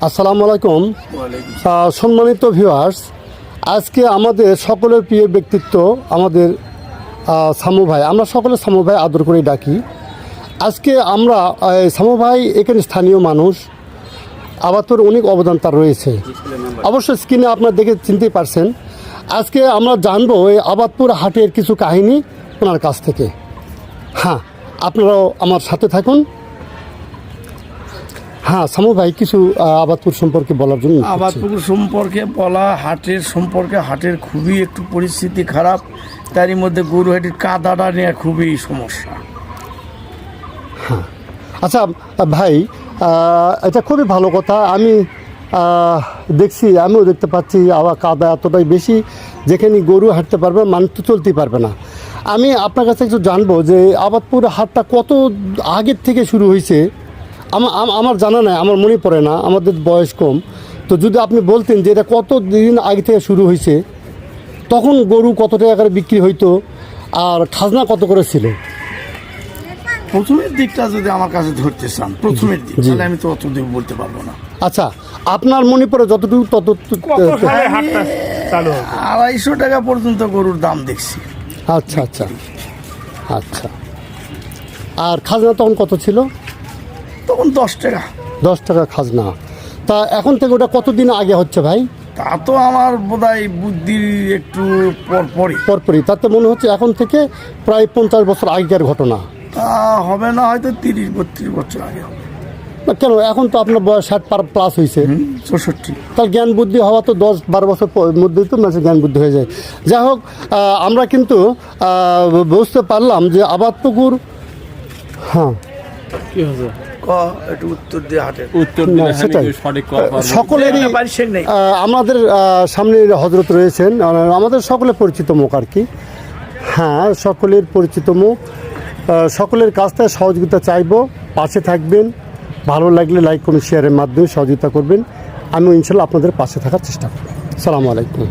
আসসালামু আলাইকুম। সম্মানিত ভিউয়ার্স, আজকে আমাদের সকলের প্রিয় ব্যক্তিত্ব আমাদের সামু ভাই। আমরা সকলে সামু ভাই আদর করে ডাকি। আজকে আমরা সামু ভাই এখানে স্থানীয় মানুষ, আবাদপুর অনেক অবদান তার রয়েছে। অবশ্যই স্ক্রিনে আপনারা দেখে চিনতে পারছেন। আজকে আমরা জানবো এই আবাদপুর হাটের কিছু কাহিনী ওনার কাছ থেকে। হ্যাঁ, আপনারাও আমার সাথে থাকুন। হ্যাঁ সামু ভাই, কিছু আবাদপুর সম্পর্কে বলার জন্য। আবাদপুর সম্পর্কে বলা, হাটের সম্পর্কে, হাটের খুবই একটু পরিস্থিতি খারাপ। তারই মধ্যে গরুহাটির কাদাটা নিয়ে খুবই সমস্যা। হ্যাঁ আচ্ছা ভাই, এটা খুবই ভালো কথা। আমি দেখছি, আমিও দেখতে পাচ্ছি আবার কাদা এতটাই বেশি, যেখানে গরু হাঁটতে পারবে, মানুষ তো চলতেই পারবে না। আমি আপনার কাছে একটু জানবো যে আবাদপুর হাটটা কত আগের থেকে শুরু হয়েছে। আমার জানা নাই, আমার মনে পড়ে না, আমাদের বয়স কম। তো যদি আপনি বলতেন যে এটা কত দিন আগে থেকে শুরু হয়েছে, তখন গরু কত টাকা করে বিক্রি হইতো, আর খাজনা কত করে ছিল? প্রথমের দিকটা যদি আমার কাছে ধরতে চান, প্রথমের দিক, তাহলে আমি তো অতদূর বলতে পারবো না। আচ্ছা, আপনার মনে পড়ে যতটুকু আমি 250 টাকা পর্যন্ত গরুর দাম দেখছি। আচ্ছা আচ্ছা আচ্ছা। আর খাজনা তখন কত ছিল? তখন 10 টাকা। 10 টাকা খাজনা। তা এখন থেকে ওটা কতদিন আগে হচ্ছে ভাই? তা তো আমার বোধহয় বুদ্ধির একটু পরপরই। তাতে মনে হচ্ছে এখন থেকে প্রায় 50 বছর আগেকার ঘটনা। তা হবে না, হয়তো 30-32 বছর আগে হবে। কেন, এখন তো আপনার বয়স 60 প্লাস হয়েছে। 64। তার জ্ঞান বুদ্ধি হওয়া তো 10-12 বছর মধ্যেই তো মানুষের জ্ঞান বুদ্ধি হয়ে যায়। যাই হোক, আমরা কিন্তু বুঝতে পারলাম যে আবাদপুকুর। হ্যাঁ, কি হচ্ছে? একটু উত্তর দিয়ে হাটের সকলেরই আমাদের সামনে হজরত রয়েছেন, আমাদের সকলে পরিচিত মুখ আর কি। হ্যাঁ, সকলের পরিচিত মুখ। সকলের কাছ থেকে সহযোগিতা চাইবো, পাশে থাকবেন। ভালো লাগলে লাইক, কমেন্ট, শেয়ারের মাধ্যমে সহযোগিতা করবেন। আমিও ইনশাল্লাহ আপনাদের পাশে থাকার চেষ্টা করব। আসসালামু আলাইকুম।